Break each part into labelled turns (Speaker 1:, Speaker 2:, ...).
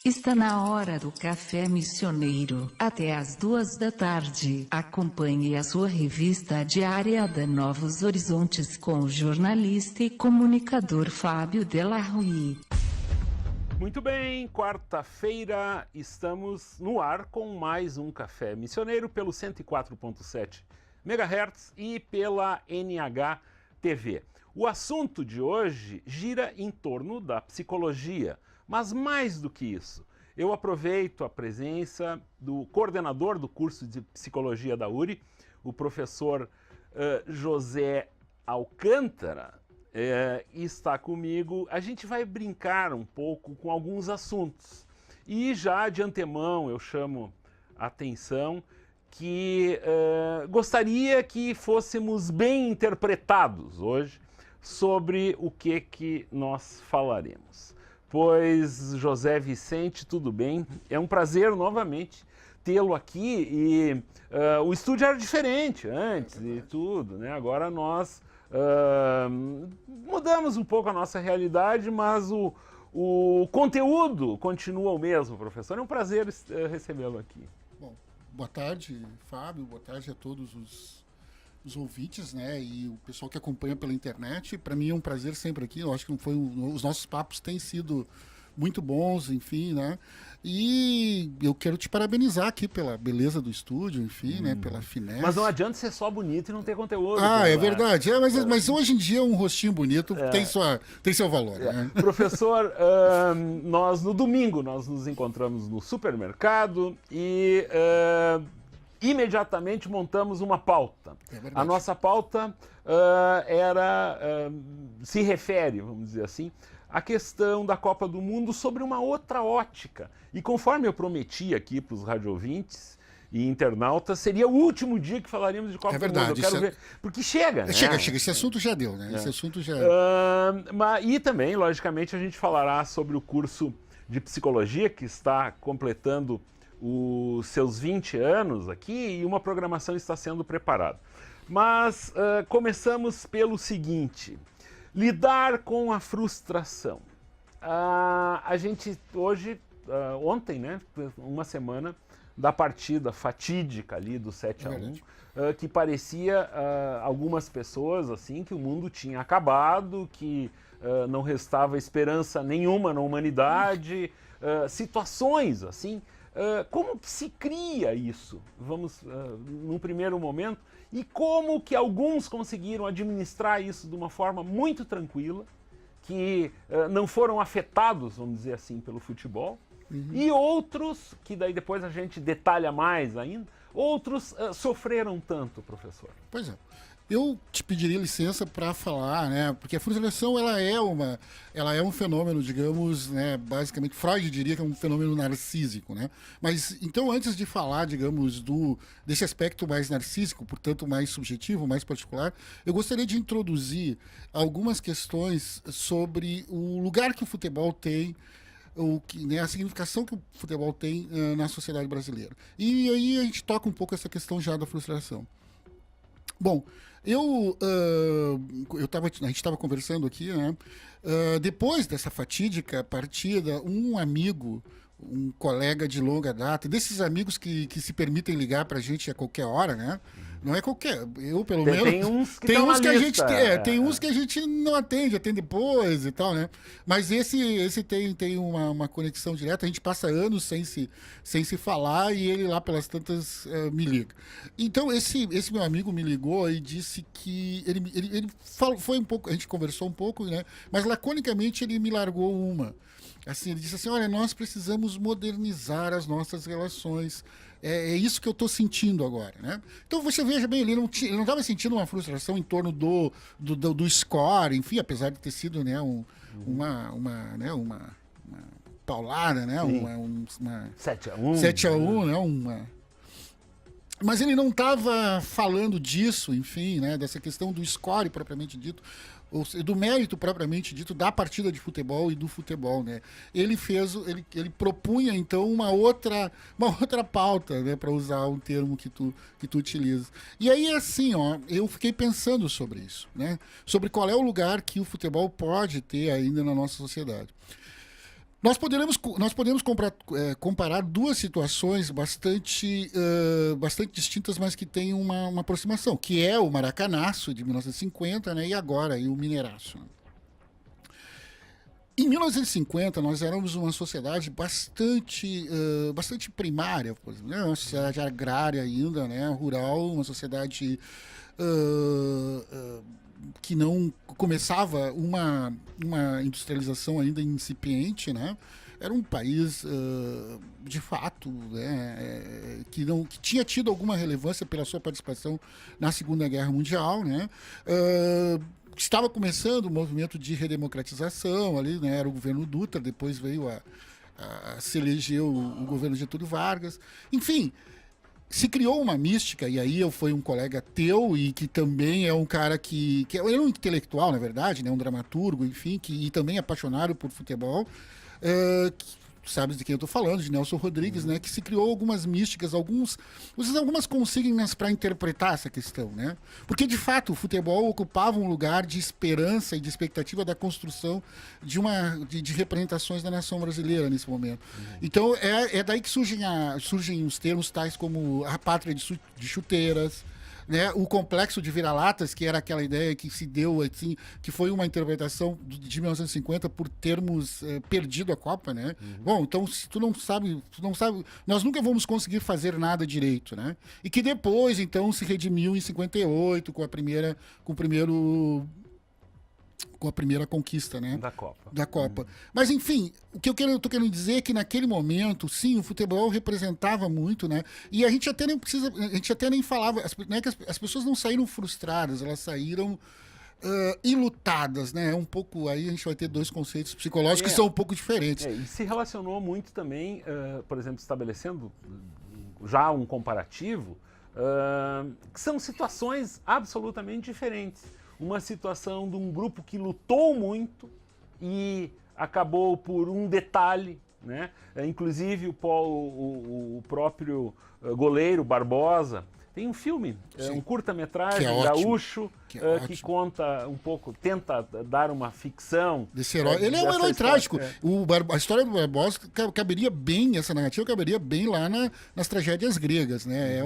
Speaker 1: Está na hora do café missioneiro, até às 2 da tarde. Acompanhe a sua revista diária da Novos Horizontes com o jornalista e comunicador Fábio Della Rui.
Speaker 2: Muito bem, quarta-feira estamos no ar com mais um café missioneiro pelo 104.7 MHz e pela NH TV. O assunto de hoje gira em torno da psicologia. Mas mais do que isso, eu aproveito a presença do coordenador do curso de psicologia da URI, o professor José Alcântara, está comigo. A gente vai brincar um pouco com alguns assuntos. E já de antemão eu chamo a atenção que gostaria que fôssemos bem interpretados hoje sobre o que nós falaremos. Pois, José Vicente, tudo bem? É um prazer novamente tê-lo aqui e o estúdio era diferente antes e tudo, né? Agora nós mudamos um pouco a nossa realidade, mas o conteúdo continua o mesmo, professor. É um prazer recebê-lo aqui.
Speaker 3: Bom, boa tarde, Fábio, boa tarde a todos os ouvintes, né, e o pessoal que acompanha pela internet. Para mim é um prazer sempre aqui. Eu acho que os nossos papos têm sido muito bons, enfim, né, e eu quero te parabenizar aqui pela beleza do estúdio, enfim, né, pela finesse.
Speaker 2: Mas não adianta ser só bonito e não ter conteúdo.
Speaker 3: É verdade. Mas hoje em dia um rostinho bonito tem seu valor. Né?
Speaker 2: Professor, nós no domingo nós nos encontramos no supermercado e imediatamente montamos uma pauta. A nossa pauta se refere, vamos dizer assim, à questão da Copa do Mundo sobre uma outra ótica. E conforme eu prometi aqui para os radiovintes e internautas, seria o último dia que falaríamos de Copa do Mundo. Eu quero ver. Porque chega, né?
Speaker 3: Chega. Esse assunto já deu, né? Esse assunto já...
Speaker 2: E também, logicamente, a gente falará sobre o curso de psicologia que está completando os seus 20 anos aqui e uma programação está sendo preparada. Mas começamos pelo seguinte: lidar com a frustração. A gente ontem, né, uma semana da partida fatídica ali do 7-1, que parecia algumas pessoas assim que o mundo tinha acabado, que não restava esperança nenhuma na humanidade, situações assim. Como se cria isso? Vamos, num primeiro momento, e como que alguns conseguiram administrar isso de uma forma muito tranquila, que não foram afetados, vamos dizer assim, pelo futebol, e outros, que daí depois a gente detalha mais ainda, outros sofreram tanto, professor.
Speaker 3: Pois é. Eu te pediria licença para falar, né? Porque a frustração ela é um fenômeno, digamos, né? Basicamente, Freud diria que é um fenômeno narcísico, né? Mas então, antes de falar, digamos, desse aspecto mais narcísico, portanto mais subjetivo, mais particular, eu gostaria de introduzir algumas questões sobre o lugar que o futebol tem, a significação que o futebol tem na sociedade brasileira. E aí a gente toca um pouco essa questão já da frustração. Bom, a gente estava conversando aqui, né? Depois dessa fatídica partida, um amigo, um colega de longa data, desses amigos que se permitem ligar para a gente a qualquer hora, né? Não é qualquer, eu pelo menos. Tem uns que a gente não atende depois e tal, né? Mas esse tem uma conexão direta, a gente passa anos sem se falar e ele lá pelas tantas me liga. Então esse meu amigo me ligou e disse que ele foi um pouco, a gente conversou um pouco, né? Mas laconicamente ele me largou uma. Assim, ele disse assim: olha, nós precisamos modernizar as nossas relações. É isso que eu estou sentindo agora, né? Então você veja bem, ele não estava sentindo uma frustração em torno do score, enfim, apesar de ter sido, né, uma paulada, né? Uma 7-1, né? Mas ele não estava falando disso, enfim, né, dessa questão do score propriamente dito, ou do mérito propriamente dito da partida de futebol e do futebol, né? Ele propunha então uma outra pauta, né, para usar um termo que tu utilizas. E aí assim, eu fiquei pensando sobre isso, né? Sobre qual é o lugar que o futebol pode ter ainda na nossa sociedade. Nós podemos comparar duas situações bastante distintas, mas que têm uma aproximação, que é o Maracanaço, de 1950, né, e agora e o Mineiraço. Em 1950, nós éramos uma sociedade bastante primária, por exemplo, né? Uma sociedade agrária ainda, né? Rural, uma sociedade que não começava uma industrialização ainda incipiente, né? Era um país, de fato, né, que tinha tido alguma relevância pela sua participação na Segunda Guerra Mundial, né? Estava começando o movimento de redemocratização ali, né? Era o governo Dutra, depois veio se elegeu o governo Getúlio Vargas. Enfim, se criou uma mística, e aí foi um colega teu, e que também é um cara que é um intelectual, na verdade, né? Um dramaturgo, enfim, e também apaixonado por futebol, sabes de quem eu estou falando, de Nelson Rodrigues, né? Que se criou algumas místicas, algumas consignas para interpretar essa questão, né? Porque, de fato, o futebol ocupava um lugar de esperança e de expectativa da construção de representações da nação brasileira nesse momento. Então, é daí que surgem os termos tais como a pátria de chuteiras, né? O complexo de vira-latas, que era aquela ideia que se deu, assim, que foi uma interpretação de 1950 por termos perdido a Copa, né? Bom, então se tu não sabe, nós nunca vamos conseguir fazer nada direito, né? E que depois, então, se redimiu em 58 com a primeira conquista, né? Da Copa. Mas, enfim, o que eu tô querendo dizer é que naquele momento, sim, o futebol representava muito, né? E a gente até nem falava, né, que as pessoas não saíram frustradas, elas saíram ilutadas, né? Um pouco, aí a gente vai ter dois conceitos psicológicos que são um pouco diferentes.
Speaker 2: E se relacionou muito também, por exemplo, estabelecendo já um comparativo, que são situações absolutamente diferentes. Uma situação de um grupo que lutou muito e acabou por um detalhe, né? Inclusive o próprio goleiro Barbosa tem um filme, um curta-metragem gaúcho, que conta um pouco, tenta dar uma ficção.
Speaker 3: Desse herói. Ele é um herói trágico. A história do Barbosa caberia bem, essa narrativa caberia bem lá nas tragédias gregas, né?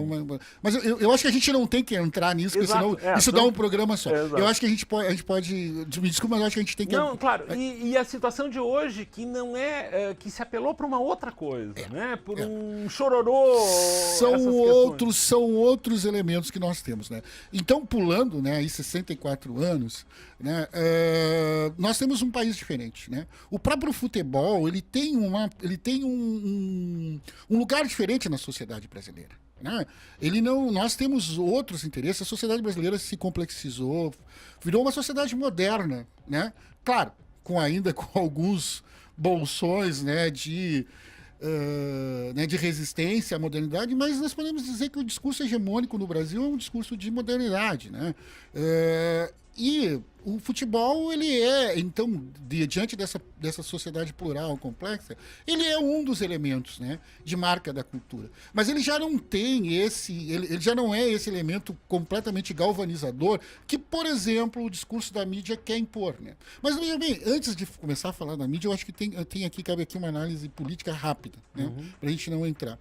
Speaker 3: Mas eu acho que a gente não tem que entrar nisso, porque senão isso dá um programa só. Eu acho que a gente pode. Me desculpa, mas eu acho que a gente tem que.
Speaker 2: Não, claro. E a situação de hoje, que não que se apelou para uma outra coisa, né? Por um chororô.
Speaker 3: São outros elementos que nós temos, né? Então, pulando, né, aí 64 anos, né, nós temos um país diferente, né? O próprio futebol, ele tem um lugar diferente na sociedade brasileira, né? Nós temos outros interesses. A sociedade brasileira se complexizou, virou uma sociedade moderna, né? Claro, ainda com alguns bolsões, né, de resistência à modernidade, mas nós podemos dizer que o discurso hegemônico no Brasil é um discurso de modernidade, né? E o futebol, ele então, diante dessa sociedade plural, complexa, ele é um dos elementos, né, de marca da cultura. Mas ele já não tem ele já não é esse elemento completamente galvanizador que, por exemplo, o discurso da mídia quer impor, né? Mas, bem, antes de começar a falar da mídia, eu acho que cabe aqui uma análise política rápida, né, para a gente não entrar.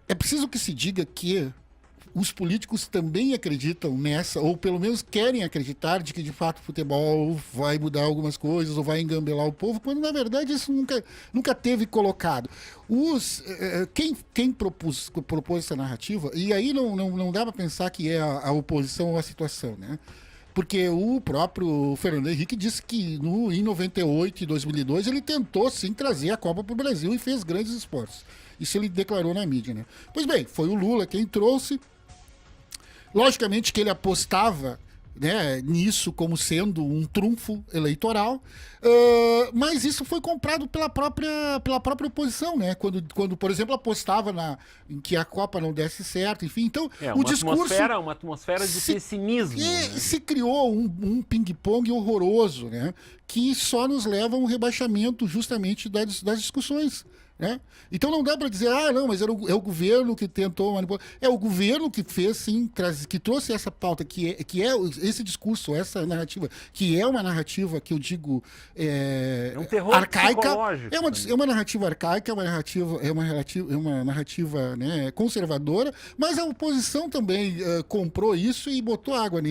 Speaker 3: É preciso que se diga que os políticos também acreditam nessa, ou pelo menos querem acreditar de que, de fato, o futebol vai mudar algumas coisas ou vai engambelar o povo, quando, na verdade, isso nunca teve colocado. Quem propôs essa narrativa, e aí não dá para pensar que é a oposição ou a situação, né? Porque o próprio Fernando Henrique disse que em 98 e 2002 ele tentou, sim, trazer a Copa para o Brasil e fez grandes esforços. Isso ele declarou na mídia, né? Pois bem, foi o Lula quem trouxe. Logicamente que ele apostava, né, nisso como sendo um trunfo eleitoral, mas isso foi comprado pela própria oposição, né? Quando, por exemplo, apostava em que a Copa não desse certo, enfim. Então, o discurso...
Speaker 2: Uma atmosfera de pessimismo.
Speaker 3: Né? Se criou um ping-pong horroroso, né? Que só nos leva a um rebaixamento justamente das discussões Né? Então não dá para dizer, não, mas é o governo que tentou manipular. É o governo que fez, sim, que trouxe essa pauta, que é esse discurso, essa narrativa, que é uma narrativa que eu digo
Speaker 2: é um terror
Speaker 3: arcaica.
Speaker 2: psicológico.
Speaker 3: É uma narrativa arcaica, é uma narrativa né, conservadora, mas a oposição também comprou isso e botou água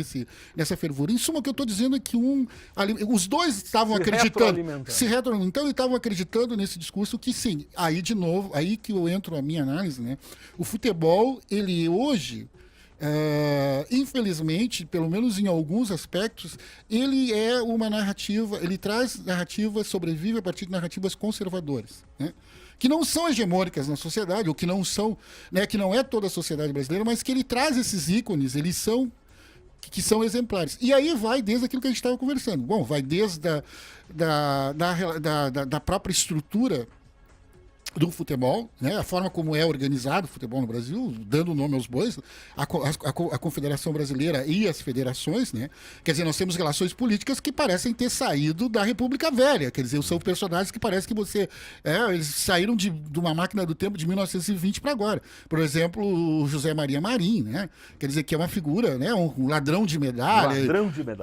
Speaker 3: nessa fervura. Em suma, o que eu estou dizendo é que os dois estavam acreditando, se retroalimentando e estavam acreditando nesse discurso que sim. Aí, de novo, aí que eu entro a minha análise, né? O futebol, ele hoje, infelizmente, pelo menos em alguns aspectos, ele é uma narrativa, ele traz narrativas, sobrevive a partir de narrativas conservadoras, né? Que não são hegemônicas na sociedade, ou que não são, né, que não é toda a sociedade brasileira, mas que ele traz esses ícones, eles são que são exemplares. E aí vai desde aquilo que a gente estava conversando. Bom, vai desde da própria estrutura do futebol, né? A forma como é organizado o futebol no Brasil, dando nome aos bois, a Confederação Brasileira e as federações, né? Quer dizer, nós temos relações políticas que parecem ter saído da República Velha, quer dizer, são personagens que parece que eles saíram de uma máquina do tempo de 1920 para agora. Por exemplo, o José Maria Marim, né? Quer dizer, que é uma figura, né? Um ladrão de medalha.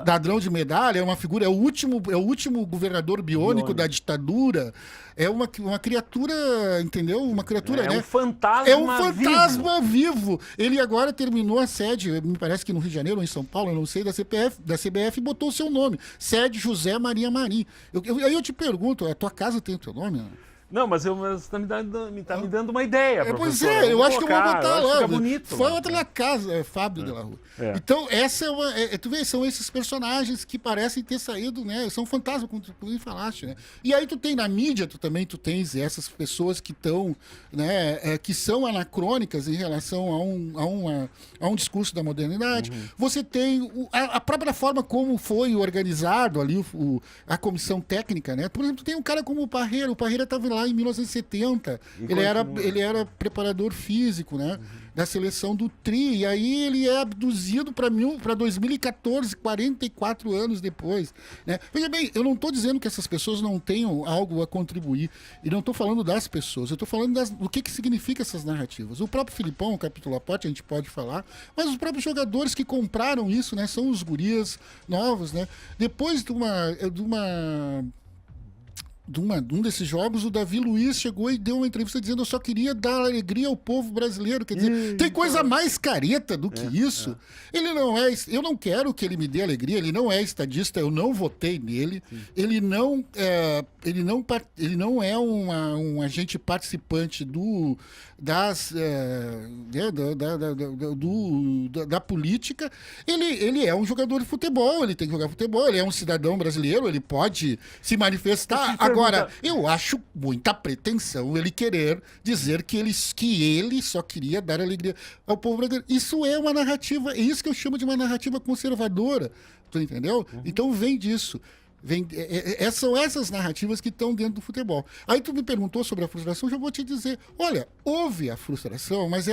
Speaker 3: Ladrão de medalha, é uma figura, é o último governador biônico da ditadura. É uma criatura, entendeu? Uma criatura, né?
Speaker 2: Um fantasma
Speaker 3: é um fantasma vivo. Ele agora terminou a sede, me parece que no Rio de Janeiro ou em São Paulo, eu não sei, da CBF e botou o seu nome. Sede José Maria Marim. Aí eu te pergunto, a tua casa tem o teu nome, né?
Speaker 2: Não, mas você tá me dando uma ideia,
Speaker 3: pois é, eu acho que eu vou botar lá.
Speaker 2: Fica bonito.
Speaker 3: Foi outra na casa, Fábio de la Rua. Então, essa tu vê, são esses personagens que parecem ter saído, né? São fantasmas, como tu falaste, né? E aí tu tem na mídia, tu tens essas pessoas que estão, né? Que são anacrônicas em relação a um discurso da modernidade. Você tem a própria forma como foi organizado ali a comissão técnica, né? Por exemplo, tu tem um cara como o Parreira estava lá em 1970. Ele era preparador físico, né? Da seleção do Tri. E aí ele é abduzido para 2014, 44 anos depois. Né? Veja bem, eu não estou dizendo que essas pessoas não tenham algo a contribuir. E não estou falando das pessoas. Eu estou falando do que significa essas narrativas. O próprio Filipão, o capítulo à parte, a gente pode falar. Mas os próprios jogadores que compraram isso, né? São os gurias novos, né? Depois de um desses jogos, o Davi Luiz chegou e deu uma entrevista dizendo: eu só queria dar alegria ao povo brasileiro. Quer dizer, tem coisa mais careta do que isso. Ele não é, eu não quero que ele me dê alegria, ele não é estadista, eu não votei nele, ele não é um agente participante da política. Ele é um jogador de futebol, ele tem que jogar futebol, ele é um cidadão brasileiro, ele pode se manifestar. Agora, eu acho muita pretensão ele querer dizer que ele só queria dar alegria ao povo brasileiro. Isso é uma narrativa, é isso que eu chamo de uma narrativa conservadora, tu entendeu? Então vem disso. São essas narrativas que estão dentro do futebol. Aí tu me perguntou sobre a frustração, já vou te dizer, olha, houve a frustração, mas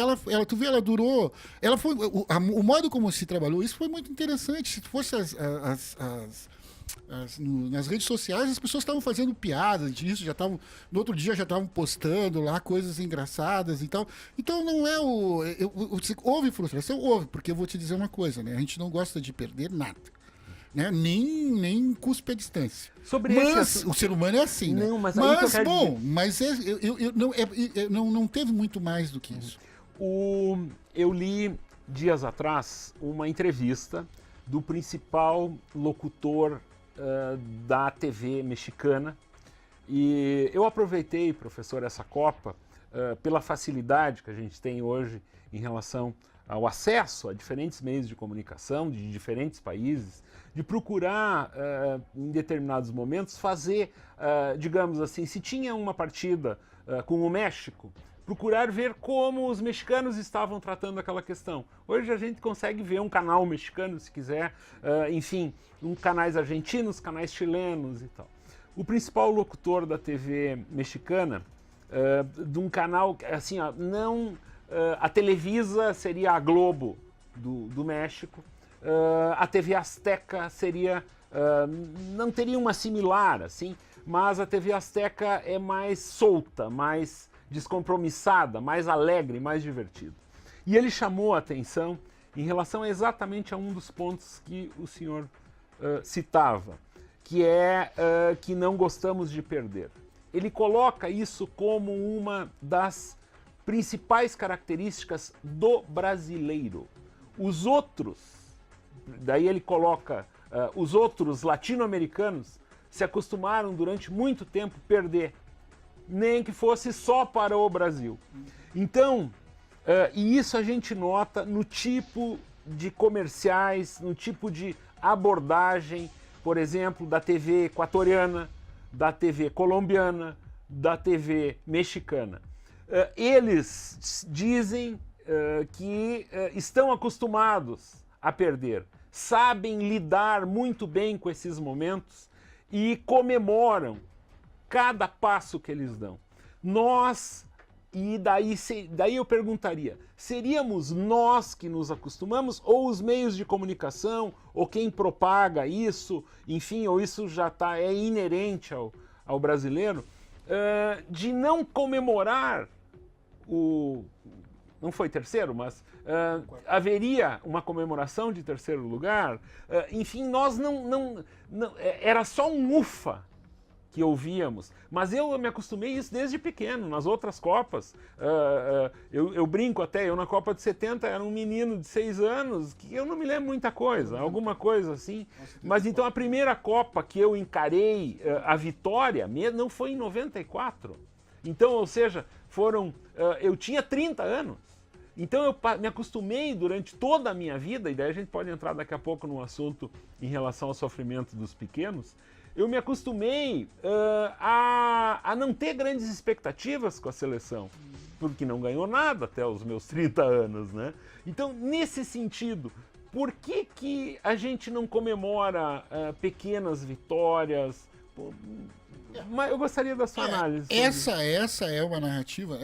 Speaker 3: tu vê, ela durou, o modo como se trabalhou, isso foi muito interessante. Se fosse nas redes sociais, as pessoas estavam fazendo piadas disso, no outro dia já estavam postando lá coisas engraçadas e tal. Então não é houve frustração? Houve, porque eu vou te dizer uma coisa, né? A gente não gosta de perder nada. Né? Nem cuspe a distância. O ser humano é assim, né?
Speaker 2: Não, mas
Speaker 3: não teve muito mais do que isso.
Speaker 2: Eu li dias atrás uma entrevista do principal locutor da TV mexicana, e eu aproveitei, professor, essa Copa pela facilidade que a gente tem hoje em relação ao acesso a diferentes meios de comunicação de diferentes países, de procurar, em determinados momentos, fazer, digamos assim, se tinha uma partida com o México, procurar ver como os mexicanos estavam tratando aquela questão. Hoje a gente consegue ver um canal mexicano, se quiser, enfim, canais argentinos, canais chilenos e tal. O principal locutor da TV mexicana, de um canal, assim, a Televisa seria a Globo do México, a TV Azteca seria, não teria uma similar, assim, mas a TV Azteca é mais solta, mais descompromissada, mais alegre, mais divertida. E ele chamou a atenção em relação exatamente a um dos pontos que o senhor citava, que é que não gostamos de perder. Ele coloca isso como uma das principais características do brasileiro. Os outros, daí ele coloca, os outros latino-americanos se acostumaram durante muito tempo a perder, nem que fosse só para o Brasil. Então, e isso a gente nota no tipo de comerciais, no tipo de abordagem, por exemplo, da TV equatoriana, da TV colombiana, da TV mexicana. Eles dizem que estão acostumados a perder, sabem lidar muito bem com esses momentos e comemoram cada passo que eles dão. Nós, e daí eu perguntaria, seríamos nós que nos acostumamos ou os meios de comunicação, ou quem propaga isso, enfim, ou isso já é inerente ao brasileiro, de não comemorar não foi terceiro, mas haveria uma comemoração de terceiro lugar. Enfim, nós não era só um ufa que ouvíamos, mas eu me acostumei a isso desde pequeno, nas outras Copas. Eu brinco até, eu na Copa de 70 era um menino de 6 anos, que eu não me lembro muita coisa, alguma coisa assim. Mas então a primeira Copa que eu encarei a vitória não foi em 94. Então, ou seja, eu tinha 30 anos. Então eu me acostumei durante toda a minha vida, e daí a gente pode entrar daqui a pouco no assunto em relação ao sofrimento dos pequenos, eu me acostumei a não ter grandes expectativas com a seleção, porque não ganhou nada até os meus 30 anos, né? Então, nesse sentido, por que a gente não comemora pequenas vitórias? Mas eu gostaria da sua análise.
Speaker 3: Essa é uma narrativa.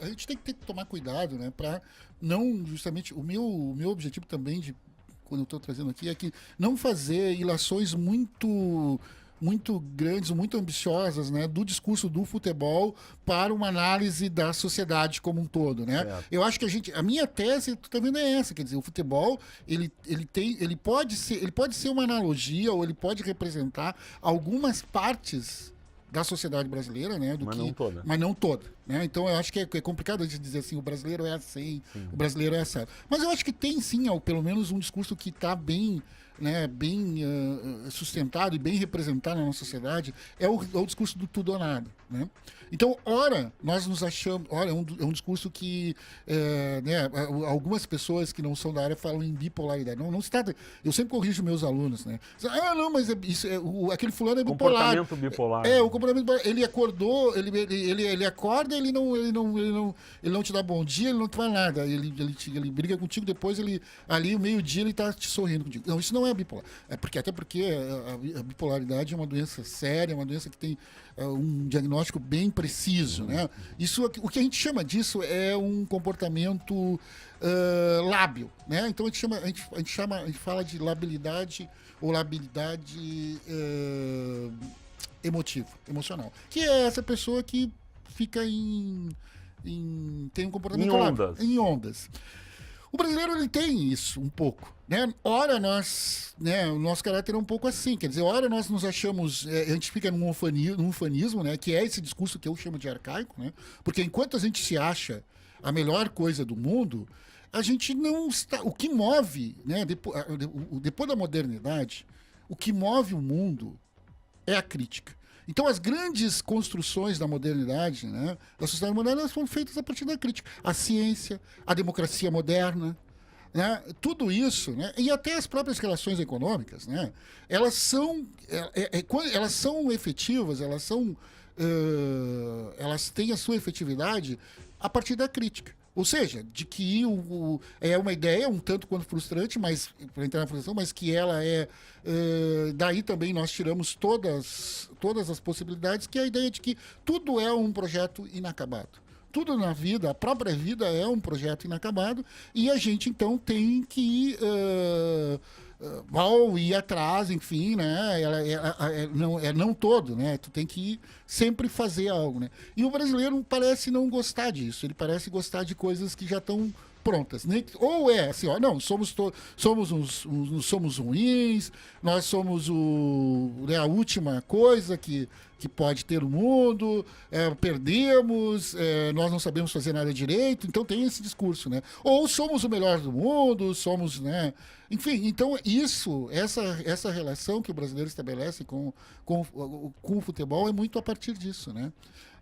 Speaker 3: A gente tem que tomar cuidado, né? Para não, justamente, o meu objetivo também, quando eu estou trazendo aqui, é que não fazer ilações muito grandes, muito ambiciosas, né, do discurso do futebol para uma análise da sociedade como um todo, né? Certo. Eu acho que a minha tese também é essa, quer dizer, o futebol ele pode ser uma analogia, ou ele pode representar algumas partes da sociedade brasileira, né? Mas não toda. Né? Então eu acho que é complicado de dizer assim, o brasileiro é assim, sim, o brasileiro é assim. Mas eu acho que tem sim, pelo menos um discurso que está bem sustentado e bem representado na nossa sociedade, é o discurso do tudo ou nada. Né? Então, ora, nós nos achamos... Ora, é um discurso que algumas pessoas que não são da área falam em bipolaridade. Não se trata... Eu sempre corrijo meus alunos, né? Não, mas aquele fulano é bipolar.
Speaker 2: Comportamento bipolar.
Speaker 3: O comportamento bipolar. Ele acordou, ele acorda, ele não te dá bom dia, ele não te faz nada. Ele briga contigo, depois ali, o meio-dia, ele tá te sorrindo contigo. Não, isso não é bipolar. Até porque a bipolaridade é uma doença séria, é uma doença que tem um diagnóstico bem preciso, né? O que a gente chama disso é um comportamento lábil, né? Então a gente fala de labilidade ou labilidade emocional, que é essa pessoa que fica tem um comportamento lábil, em ondas. O brasileiro, ele tem isso um pouco, né? Ora o nosso caráter é um pouco assim, quer dizer, ora nós nos achamos, a gente fica num ufanismo, né? Que é esse discurso que eu chamo de arcaico, né? Porque enquanto a gente se acha a melhor coisa do mundo, a gente não está... O que move, né? Depois da modernidade, o que move o mundo é a crítica. Então, as grandes construções da modernidade, né, da sociedade moderna, elas foram feitas a partir da crítica. A ciência, a democracia moderna, né, tudo isso, né, e até as próprias relações econômicas, né, elas são efetivas, elas têm a sua efetividade a partir da crítica. Ou seja, de que é uma ideia um tanto quanto frustrante, mas para entrar na frustração, mas que ela daí também nós tiramos todas as possibilidades, que é a ideia de que tudo é um projeto inacabado. Tudo na vida, a própria vida é um projeto inacabado, e a gente então tem que vão ir atrás, enfim, né? Não todo, né? Tu tem que sempre fazer algo, né? E o brasileiro parece não gostar disso. Ele parece gostar de coisas que já estão prontas, né? Ou é assim, ó, não, somos somos ruins, nós somos a última coisa que pode ter o mundo, perdemos, nós não sabemos fazer nada direito, então tem esse discurso, né? Ou somos o melhor do mundo, somos, né? Enfim, então essa relação que o brasileiro estabelece com o futebol é muito a partir disso, né?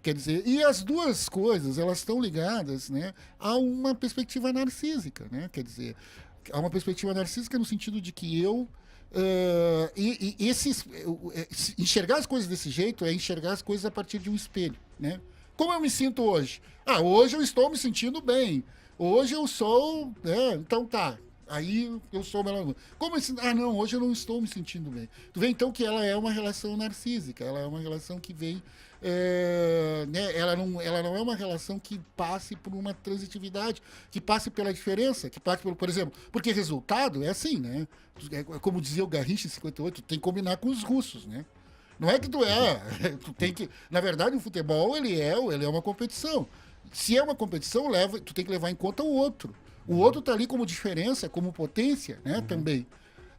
Speaker 3: Quer dizer, e as duas coisas, elas estão ligadas, né, a uma perspectiva narcísica, né? Quer dizer, há uma perspectiva narcísica no sentido de que enxergar as coisas desse jeito é enxergar as coisas a partir de um espelho, né? Como eu me sinto hoje? Hoje eu estou me sentindo bem. Hoje eu sou, né? Então tá. Aí eu sou melhor. Como assim? Não, hoje eu não estou me sentindo bem. Tu vê então que ela é uma relação narcísica, ela é uma relação que vem. Né, ela não é uma relação que passe por uma transitividade, que passe pela diferença, que passe por exemplo, porque resultado é assim, né? Como dizia o Garrincha em 58, tu tem que combinar com os russos, né? Não é que tu tem que. Na verdade, o futebol ele é uma competição. Se é uma competição, tu tem que levar em conta o outro. O outro está ali como diferença, como potência, né? Também.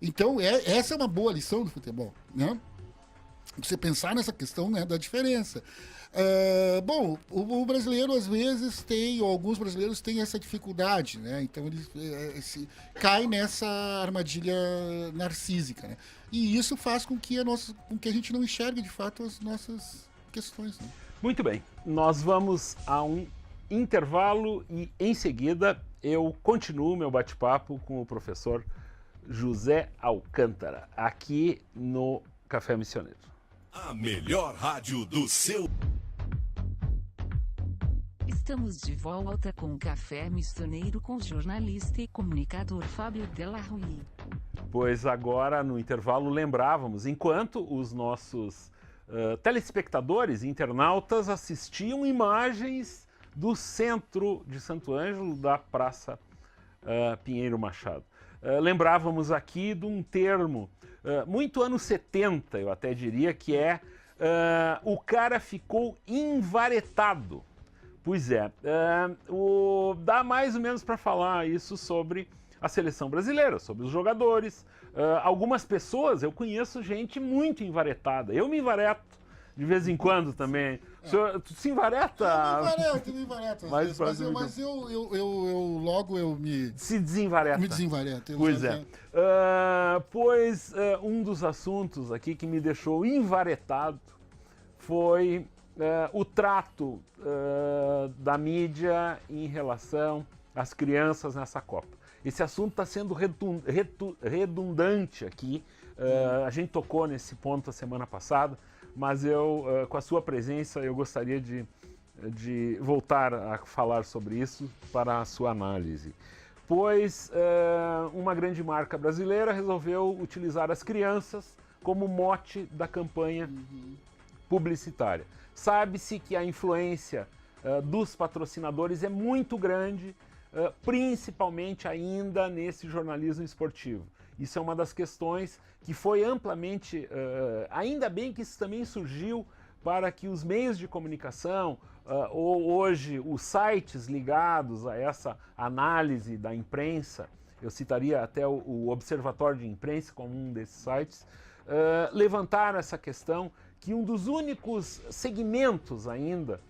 Speaker 3: Então, essa é uma boa lição do futebol, né? Você pensar nessa questão, né, da diferença. Bom, o brasileiro às vezes tem, ou alguns brasileiros têm essa dificuldade, né? Então ele cai nessa armadilha narcísica, né? E isso faz com que a gente não enxergue de fato as nossas questões, né?
Speaker 2: Muito bem, nós vamos a um intervalo e em seguida eu continuo meu bate-papo com o professor José Alcântara, aqui no Café Missioneiro.
Speaker 4: A melhor rádio do seu...
Speaker 1: Estamos de volta com o Café Missioneiro com o jornalista e comunicador Fábio Della Rui.
Speaker 2: Pois agora, no intervalo, lembrávamos, enquanto os nossos telespectadores, internautas, assistiam imagens do centro de Santo Ângelo, da Praça Pinheiro Machado. Lembrávamos aqui de um termo muito anos 70, eu até diria, que é o cara ficou invaretado. Pois é, dá mais ou menos para falar isso sobre a seleção brasileira, sobre os jogadores. Algumas pessoas, eu conheço gente muito invaretada, eu me invareto de vez em quando também. Tu se invareta?
Speaker 3: Eu me invareto. Mas eu logo me...
Speaker 2: Se desinvareta.
Speaker 3: Me desinvareto.
Speaker 2: Pois é. Um dos assuntos aqui que me deixou invaretado foi o trato da mídia em relação às crianças nessa Copa. Esse assunto está sendo redundante aqui. A gente tocou nesse ponto a semana passada, mas com a sua presença, eu gostaria de voltar a falar sobre isso para a sua análise. Pois uma grande marca brasileira resolveu utilizar as crianças como mote da campanha publicitária. Sabe-se que a influência dos patrocinadores é muito grande, principalmente ainda nesse jornalismo esportivo. Isso é uma das questões que foi amplamente... ainda bem que isso também surgiu para que os meios de comunicação, ou hoje os sites ligados a essa análise da imprensa, eu citaria até o Observatório de Imprensa como um desses sites, levantaram essa questão que um dos únicos segmentos ainda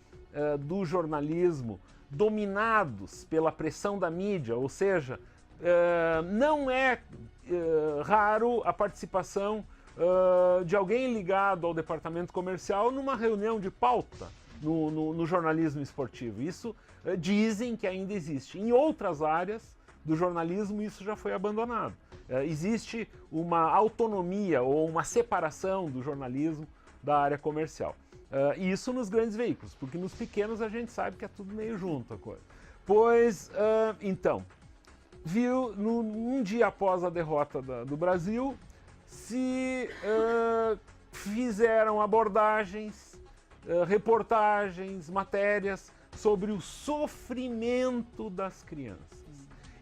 Speaker 2: do jornalismo dominados pela pressão da mídia, ou seja, não é raro a participação de alguém ligado ao departamento comercial numa reunião de pauta no jornalismo esportivo. Isso dizem que ainda existe. Em outras áreas do jornalismo isso já foi abandonado. Existe uma autonomia ou uma separação do jornalismo da área comercial. Isso nos grandes veículos, porque nos pequenos a gente sabe que é tudo meio junto a coisa. Pois, então, um dia após a derrota do Brasil, se fizeram abordagens, reportagens, matérias sobre o sofrimento das crianças.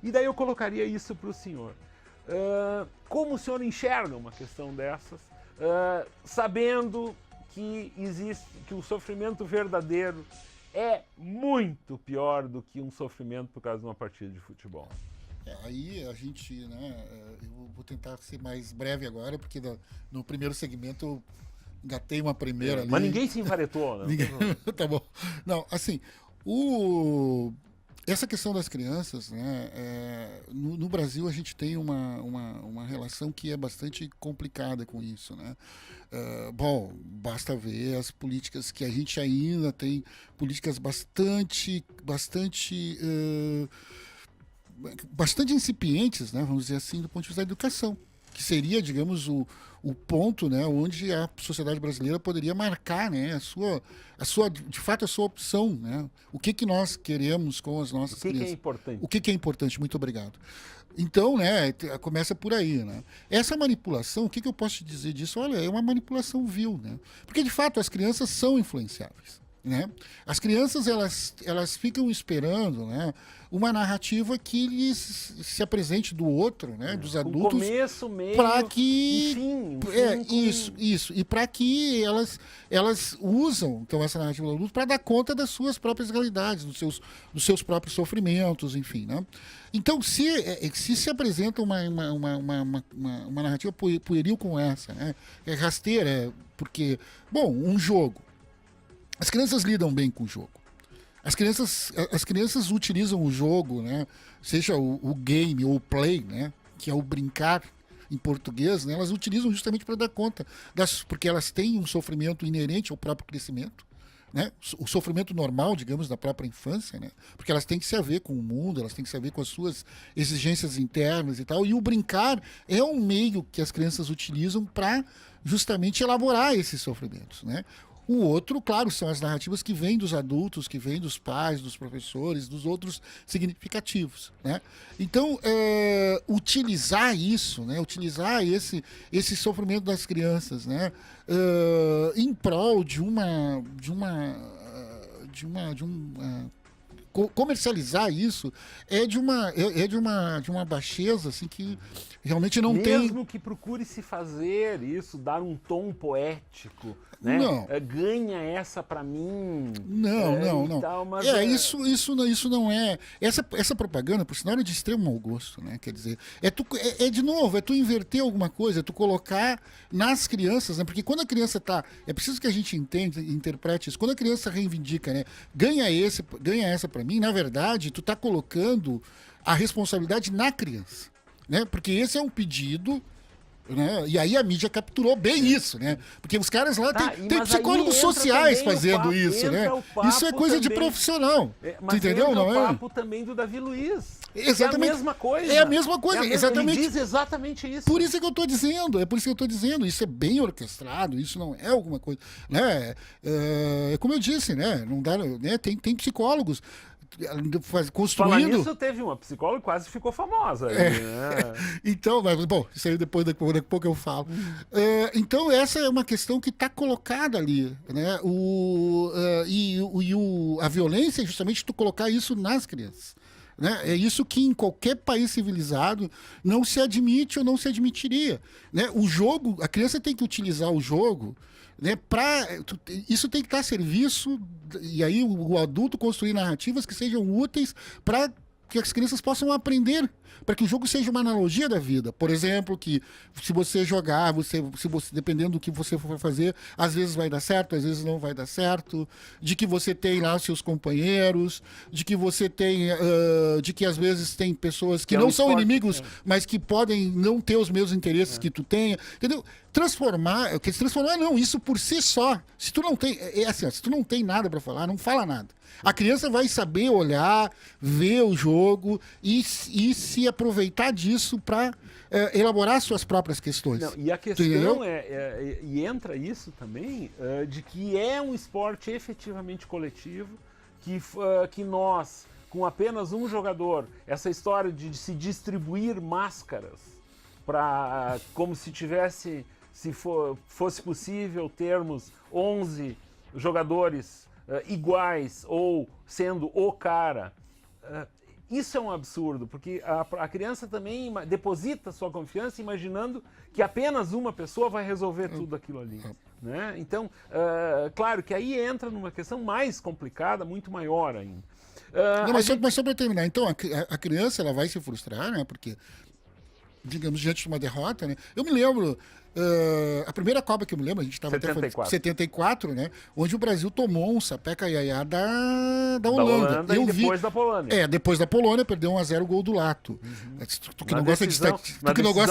Speaker 2: E daí eu colocaria isso para o senhor. Como o senhor enxerga uma questão dessas, sabendo que existe, que o sofrimento verdadeiro é muito pior do que um sofrimento por causa de uma partida de futebol?
Speaker 3: Aí a gente, né, eu vou tentar ser mais breve agora, porque no primeiro segmento eu engatei uma primeira ali.
Speaker 2: Mas ninguém se envaretou, né?
Speaker 3: Ninguém... Tá bom. Não, assim, essa questão das crianças, né, no Brasil a gente tem uma relação que é bastante complicada com isso, né? Bom, basta ver as políticas que a gente ainda tem, políticas bastante incipientes, né, vamos dizer assim, do ponto de vista da educação, que seria, digamos, o ponto, né, onde a sociedade brasileira poderia marcar, né, de fato, a sua opção, né, o que nós queremos com as nossas crianças.
Speaker 2: O que é importante?
Speaker 3: O que é importante? Muito obrigado. Então, né, começa por aí, né. Essa manipulação, o que eu posso te dizer disso? Olha, é uma manipulação vil, né, porque de fato as crianças são influenciáveis, né. As crianças, elas ficam esperando, né, uma narrativa que lhes se apresente do outro, né, dos adultos,
Speaker 2: começo, meio,
Speaker 3: para que
Speaker 2: Isso.
Speaker 3: E para que elas usam então essa narrativa do adulto para dar conta das suas próprias realidades, dos seus próprios sofrimentos, enfim, né? Então, se apresenta uma narrativa pueril como essa, né, é rasteira, porque, bom, um jogo, as crianças lidam bem com o jogo. As crianças utilizam o jogo, né, seja o game ou o play, né, que é o brincar em português, né, elas utilizam justamente para dar conta, porque elas têm um sofrimento inerente ao próprio crescimento, né, o sofrimento normal, digamos, da própria infância, né, porque elas têm que se haver com o mundo, elas têm que se haver com as suas exigências internas e tal, e o brincar é um meio que as crianças utilizam para justamente elaborar esses sofrimentos, né. O outro, claro, são as narrativas que vêm dos adultos, que vêm dos pais, dos professores, dos outros significativos, né? Então, utilizar isso, né? Utilizar esse sofrimento das crianças, né? Em prol comercializar isso é de uma baixeza assim que realmente não tem.
Speaker 2: Mesmo que procure se fazer isso, dar um tom poético, né?
Speaker 3: Não.
Speaker 2: Ganha essa pra mim.
Speaker 3: Não.
Speaker 2: Tal, mas
Speaker 3: isso não é. Essa propaganda, por sinal, é de extremo mau gosto, né? Quer dizer, de novo, é tu inverter alguma coisa, é tu colocar nas crianças, né? Porque quando a criança tá. É preciso que a gente interprete isso. Quando a criança reivindica, né? Ganha essa pra mim, na verdade, tu tá colocando a responsabilidade na criança, né? Porque esse é um pedido, né? E aí a mídia capturou bem isso, né? Porque os caras lá tem psicólogos sociais fazendo isso, né? Isso é coisa de profissional.
Speaker 2: Mas
Speaker 3: entendeu?
Speaker 2: Não é? O papo também do Davi Luiz.
Speaker 3: Exatamente.
Speaker 2: É a mesma coisa.
Speaker 3: É a mesma coisa, exatamente.
Speaker 2: Ele diz exatamente isso.
Speaker 3: Por isso é que eu tô dizendo. Isso é bem orquestrado, isso não é alguma coisa, né? É como eu disse, né? Não dá, né? Tem psicólogos construindo.
Speaker 2: Falar nisso, teve uma psicóloga que quase ficou famosa. Né?
Speaker 3: Então, mas, bom, isso aí daqui a pouco eu falo. Então, essa é uma questão que está colocada ali, né? A violência é justamente tu colocar isso nas crianças. Né? É isso que em qualquer país civilizado não se admite ou não se admitiria. Né? O jogo, a criança tem que utilizar o jogo, né, isso tem que estar a serviço, e aí o adulto construir narrativas que sejam úteis para que as crianças possam aprender, para que o jogo seja uma analogia da vida. Por exemplo, que se você jogar, dependendo do que você for fazer, às vezes vai dar certo, às vezes não vai dar certo, de que você tem lá seus companheiros, de que você tem, de que às vezes tem pessoas que não são inimigos, mas que podem não ter os mesmos interesses que tu tenha, entendeu? Transformar não, isso por si só, se tu não tem, se tu não tem nada para falar, não fala nada. A criança vai saber olhar, ver o jogo e se aproveitar disso para elaborar suas próprias questões.
Speaker 2: Não, e a questão e entra isso também, de que é um esporte efetivamente coletivo, que nós, com apenas um jogador, essa história de se distribuir máscaras, como se tivesse, fosse possível termos 11 jogadores iguais ou sendo o cara, isso é um absurdo, porque a criança também deposita sua confiança imaginando que apenas uma pessoa vai resolver tudo aquilo ali. Né? Então, claro que aí entra numa questão mais complicada, muito maior ainda.
Speaker 3: Não, mas só para terminar, então a criança ela vai se frustrar, né? Porque, digamos, diante de uma derrota, né? Eu me lembro, a primeira Copa que eu me lembro, a gente estava até falando 74, né? Onde o Brasil tomou um sapeca iaiá da Holanda.
Speaker 2: Eu e depois da Polônia.
Speaker 3: Depois da Polônia, perdeu 1-0 o gol do Lato. Tu que não gosta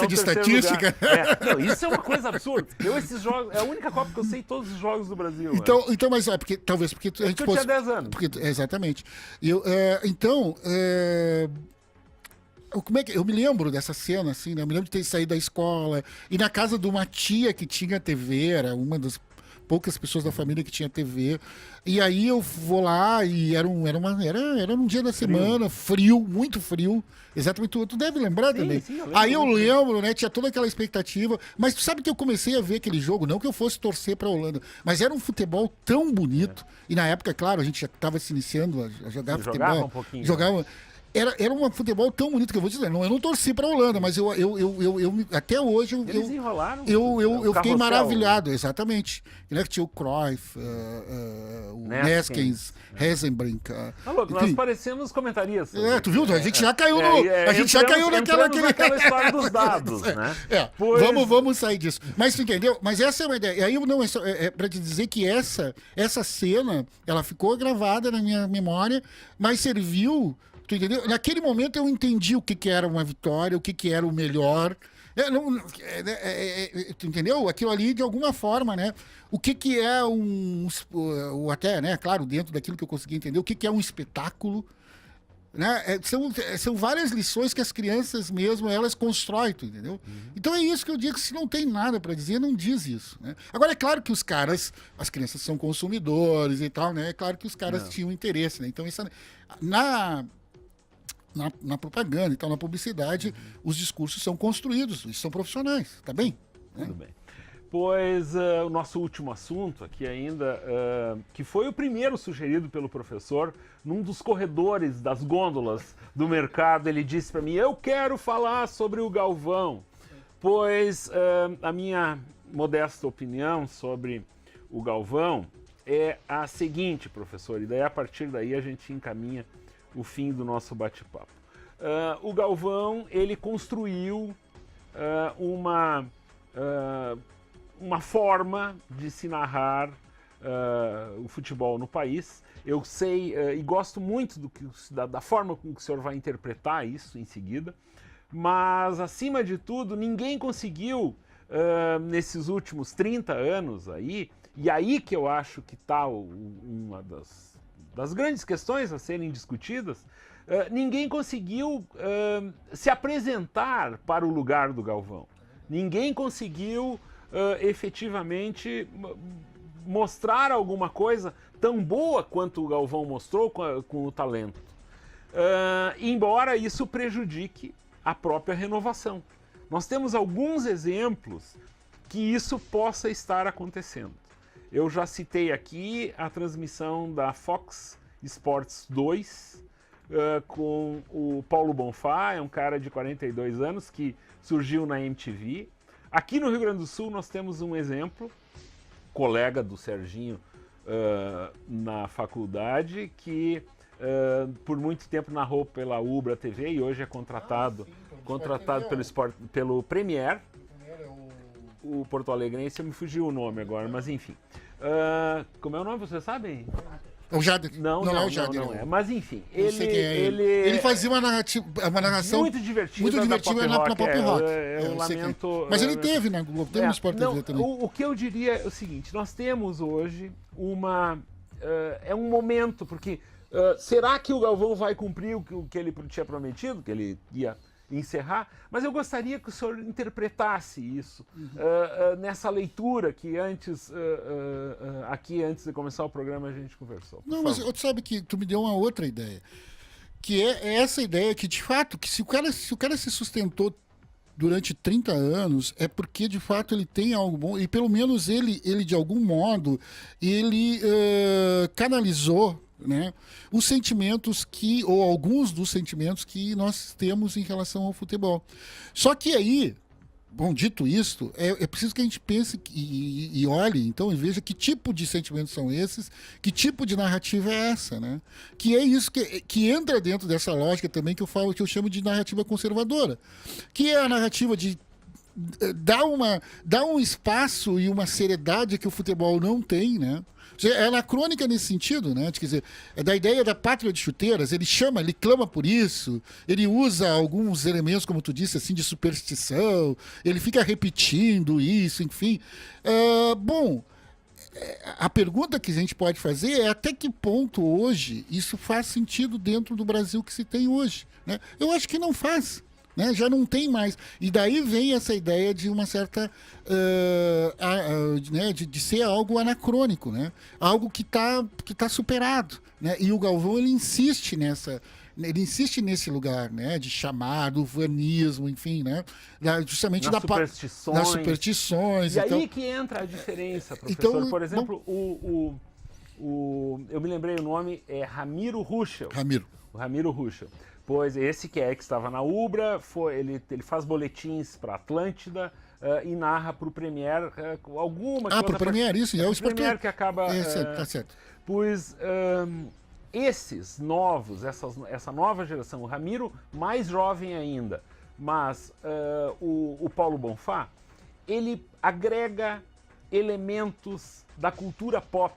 Speaker 3: de estatística.
Speaker 2: Não, isso é uma coisa absurda. Esses jogos, é a única Copa que eu sei todos os jogos do Brasil.
Speaker 3: Então mas talvez porque a gente
Speaker 2: eu tinha 10 anos.
Speaker 3: Exatamente. Como é que eu me lembro dessa cena, assim, né? Eu me lembro de ter saído da escola e na casa de uma tia que tinha TV, era uma das poucas pessoas da família que tinha TV. E aí eu vou lá e era um dia da semana, frio, muito frio. Exatamente, tu deve lembrar também.
Speaker 2: Sim,
Speaker 3: eu lembro, né? Tinha toda aquela expectativa. Mas tu sabe que eu comecei a ver aquele jogo, não que eu fosse torcer pra Holanda, mas era um futebol tão bonito. E na época, claro, a gente já estava se iniciando a jogar futebol.
Speaker 2: Jogava um pouquinho.
Speaker 3: Era um futebol tão bonito que eu vou dizer. Eu não torci para a Holanda, mas eu até hoje
Speaker 2: eles enrolaram.
Speaker 3: Eu fiquei maravilhado, exatamente. Que tinha o Cruyff, o Neskens, Heisenbrink.
Speaker 2: Nós parecemos comentaristas.
Speaker 3: Tu viu? A gente já caiu
Speaker 2: naquela história dos dados, né?
Speaker 3: Vamos sair disso. Mas tu entendeu? Mas essa é uma ideia. E aí é para te dizer que essa cena, ela ficou gravada na minha memória, mas serviu. Tu entendeu? Naquele momento eu entendi o que era uma vitória, o que era o melhor. Tu entendeu? Aquilo ali, de alguma forma, né? O que é até, né? Claro, dentro daquilo que eu consegui entender, o que é um espetáculo. Né? São várias lições que as crianças mesmo, elas constroem, tu entendeu? Então é isso que eu digo, se não tem nada para dizer, não diz isso. Né? Agora, é claro que as crianças são consumidores e tal, né? É claro que os caras tinham interesse, né? Então, isso na propaganda, então na publicidade, os discursos são construídos, eles são profissionais, tá bem?
Speaker 2: Tudo bem. Pois o nosso último assunto aqui ainda, que foi o primeiro sugerido pelo professor, num dos corredores das gôndolas do mercado, ele disse para mim, eu quero falar sobre o Galvão. Pois a minha modesta opinião sobre o Galvão é a seguinte, professor, e daí a partir daí a gente encaminha o fim do nosso bate-papo. O Galvão, ele construiu uma forma de se narrar o futebol no país. Eu sei e gosto muito da forma como o senhor vai interpretar isso em seguida, mas, acima de tudo, ninguém conseguiu, nesses últimos 30 anos aí, e aí que eu acho que está uma das grandes questões a serem discutidas, ninguém conseguiu se apresentar para o lugar do Galvão. Ninguém conseguiu efetivamente mostrar alguma coisa tão boa quanto o Galvão mostrou com o talento. Embora isso prejudique a própria renovação. Nós temos alguns exemplos que isso possa estar acontecendo. Eu já citei aqui a transmissão da Fox Sports 2 com o Paulo Bonfá, é um cara de 42 anos que surgiu na MTV. Aqui no Rio Grande do Sul nós temos um exemplo, colega do Serginho na faculdade, que por muito tempo narrou pela Ubra TV e hoje é contratado pelo Premier. O Porto Alegrense, me fugiu o nome agora, mas enfim. Como é o nome, você sabe?
Speaker 3: O Jader.
Speaker 2: Não é o Jader. Não é. Mas enfim,
Speaker 3: ele fazia uma narração
Speaker 2: muito divertida na Pop Rock. Eu lamento.
Speaker 3: Mas ele teve na Globo, teve no Sport TV também.
Speaker 2: O que eu diria é o seguinte: nós temos hoje é um momento, porque será que o Galvão vai cumprir o que ele tinha prometido, que ele ia encerrar? Mas eu gostaria que o senhor interpretasse isso nessa leitura que antes de começar o programa a gente conversou.
Speaker 3: Não, mas tu sabe que tu me deu uma outra ideia, que é essa ideia que, de fato, que se o cara se sustentou durante 30 anos, é porque, de fato, ele tem algo bom, e pelo menos ele de algum modo, ele canalizou, né, os sentimentos ou alguns dos sentimentos que nós temos em relação ao futebol. Só que aí, bom, dito isto, é preciso que a gente pense e olhe, então, e veja que tipo de sentimentos são esses, que tipo de narrativa é essa, né? Que é isso que entra dentro dessa lógica também que eu chamo de narrativa conservadora, que é a narrativa de dar um espaço e uma seriedade que o futebol não tem, né? É anacrônica nesse sentido, né? Quer dizer, é da ideia da pátria de chuteiras, ele clama por isso, ele usa alguns elementos, como tu disse, assim, de superstição, ele fica repetindo isso, enfim. Bom, a pergunta que a gente pode fazer é até que ponto hoje isso faz sentido dentro do Brasil que se tem hoje, né? Eu acho que não faz. Né? Já não tem mais. E daí vem essa ideia de uma certa. Né? de ser algo anacrônico, né? Algo que tá superado. Né? E o Galvão ele insiste nesse lugar, né? De chamar, do vanismo, enfim, né? Justamente das superstições.
Speaker 2: E aí que entra a diferença, professor.
Speaker 3: Então,
Speaker 2: por exemplo, eu me lembrei o nome, é Ramiro Ruschel. O Ramiro Ruschel. Pois esse que estava na Ubra, ele faz boletins para Atlântida e narra para o Premier alguma coisa.
Speaker 3: Para o Premier, isso, é o
Speaker 2: Premier que acaba.
Speaker 3: Tá certo.
Speaker 2: Pois esses novos, essa nova geração, o Ramiro mais jovem ainda, mas o Paulo Bonfá, ele agrega elementos da cultura pop.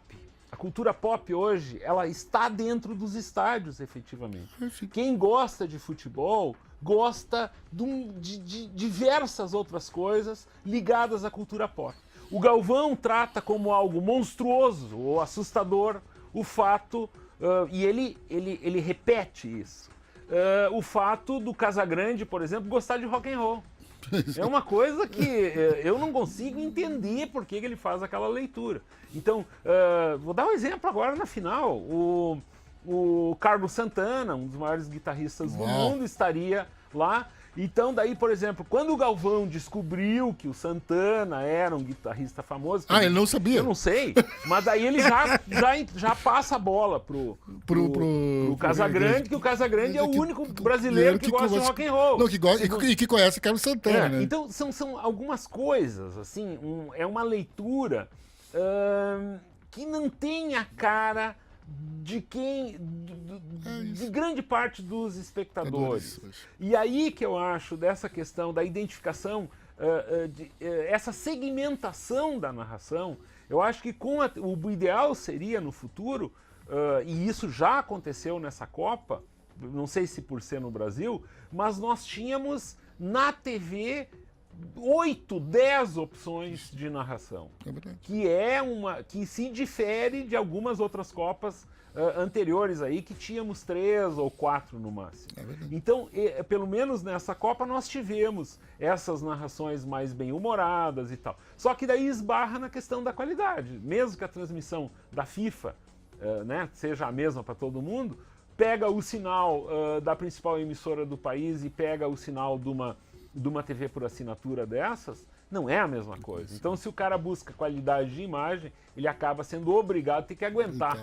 Speaker 2: A cultura pop hoje, ela está dentro dos estádios, efetivamente. Quem gosta de futebol, gosta de diversas outras coisas ligadas à cultura pop. O Galvão trata como algo monstruoso ou assustador o fato, e ele repete isso, o fato do Casagrande, por exemplo, gostar de rock and roll. É uma coisa que eu não consigo entender por que ele faz aquela leitura. Então, vou dar um exemplo agora na final. O Carlos Santana, um dos maiores guitarristas do mundo, estaria lá. Então, daí, por exemplo, quando o Galvão descobriu que o Santana era um guitarrista famoso...
Speaker 3: ele não sabia?
Speaker 2: Eu não sei, mas daí ele já passa a bola pro Casagrande, que o Casagrande é o único brasileiro que gosta de rock and roll.
Speaker 3: Não, que conhece Carlos Santana, né?
Speaker 2: Então, são algumas coisas, assim, é uma leitura que não tem a cara de grande parte dos espectadores. E aí que eu acho dessa questão da identificação, essa segmentação da narração, eu acho que o ideal seria no futuro, e isso já aconteceu nessa Copa, não sei se por ser no Brasil, mas nós tínhamos na TV 8, 10 opções de narração, que se difere de algumas outras Copas anteriores aí, que tínhamos 3 ou 4 no máximo. Então, pelo menos nessa Copa nós tivemos essas narrações mais bem-humoradas e tal. Só que daí esbarra na questão da qualidade. Mesmo que a transmissão da FIFA né, seja a mesma para todo mundo, pega o sinal da principal emissora do país e pega o sinal de uma TV por assinatura dessas, não é a mesma coisa. Então, se o cara busca qualidade de imagem, ele acaba sendo obrigado a ter que aguentar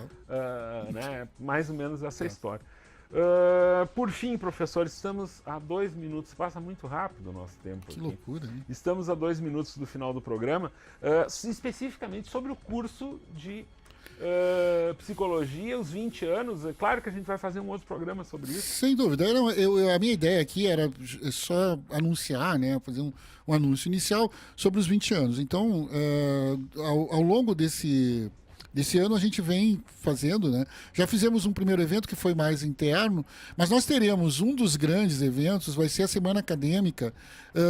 Speaker 2: né, mais ou menos essa história. Por fim, professor, estamos a 2 minutos, passa muito rápido o nosso tempo aqui.
Speaker 3: Que loucura, hein?
Speaker 2: Estamos a 2 minutos do final do programa, especificamente sobre o curso de psicologia, os 20 anos. É claro que a gente vai fazer um outro programa sobre isso.
Speaker 3: Sem dúvida. A minha ideia aqui era só anunciar, né, fazer um anúncio inicial sobre os 20 anos. Então, ao longo desse ano a gente vem fazendo, né? Já fizemos um primeiro evento que foi mais interno, mas nós teremos um dos grandes eventos, vai ser a Semana Acadêmica,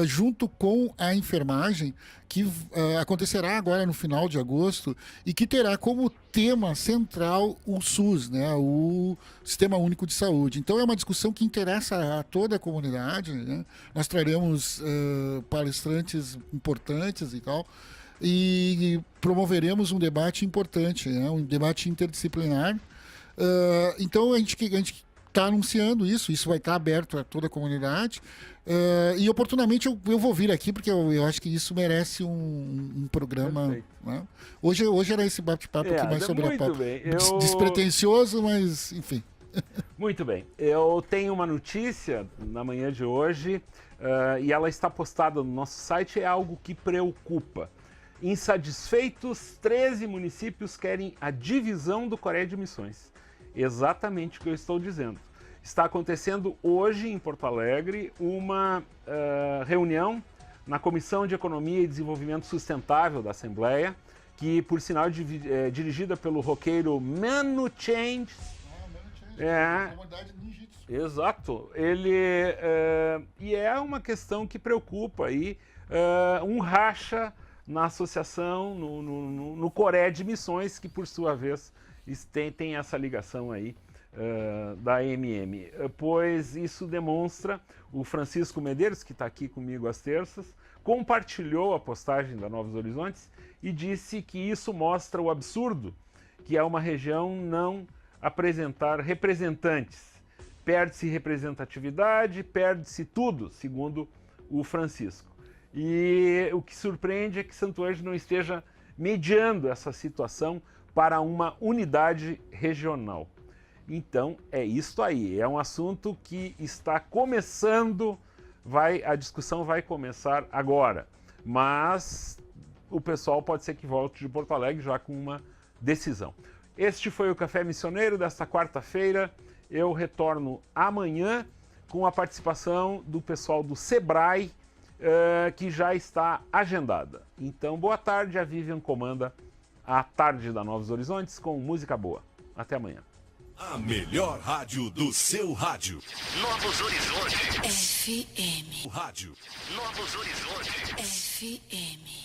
Speaker 3: junto com a enfermagem, que acontecerá agora no final de agosto e que terá como tema central o SUS, né? O Sistema Único de Saúde. Então é uma discussão que interessa a toda a comunidade, né? Nós traremos palestrantes importantes e tal, e promoveremos um debate importante, né? Um debate interdisciplinar. Então a gente está anunciando isso vai estar aberto a toda a comunidade. E oportunamente eu vou vir aqui, porque eu acho que isso merece um programa. Né? Hoje era esse bate-papo aqui mais sobre a pauta. Despretensioso, mas enfim.
Speaker 2: Muito bem. Eu tenho uma notícia na manhã de hoje, e ela está postada no nosso site, é algo que preocupa. Insatisfeitos, 13 municípios querem a divisão do Coreia de Missões. Exatamente o que eu estou dizendo. Está acontecendo hoje em Porto Alegre uma reunião na Comissão de Economia e Desenvolvimento Sustentável da Assembleia, que por sinal é dirigida pelo roqueiro Manu Change. Exato. E é uma questão que preocupa aí, um racha na associação, no Coreia de Missões, que por sua vez tem essa ligação aí da AMM, pois isso demonstra, o Francisco Medeiros, que está aqui comigo às terças, compartilhou a postagem da Novos Horizontes e disse que isso mostra o absurdo que é uma região não apresentar representantes. Perde-se representatividade, perde-se tudo, segundo o Francisco. E o que surpreende é que Santo Ângelo não esteja mediando essa situação para uma unidade regional. Então, é isso aí. É um assunto que está começando, a discussão vai começar agora. Mas o pessoal pode ser que volte de Porto Alegre já com uma decisão. Este foi o Café Missioneiro desta quarta-feira. Eu retorno amanhã com a participação do pessoal do Sebrae, que já está agendada. Então, boa tarde. A Vivian comanda a tarde da Novos Horizontes com música boa. Até amanhã.
Speaker 4: A melhor rádio do seu rádio.
Speaker 5: Novos Horizontes.
Speaker 4: O rádio.
Speaker 5: Novos Horizontes. FM.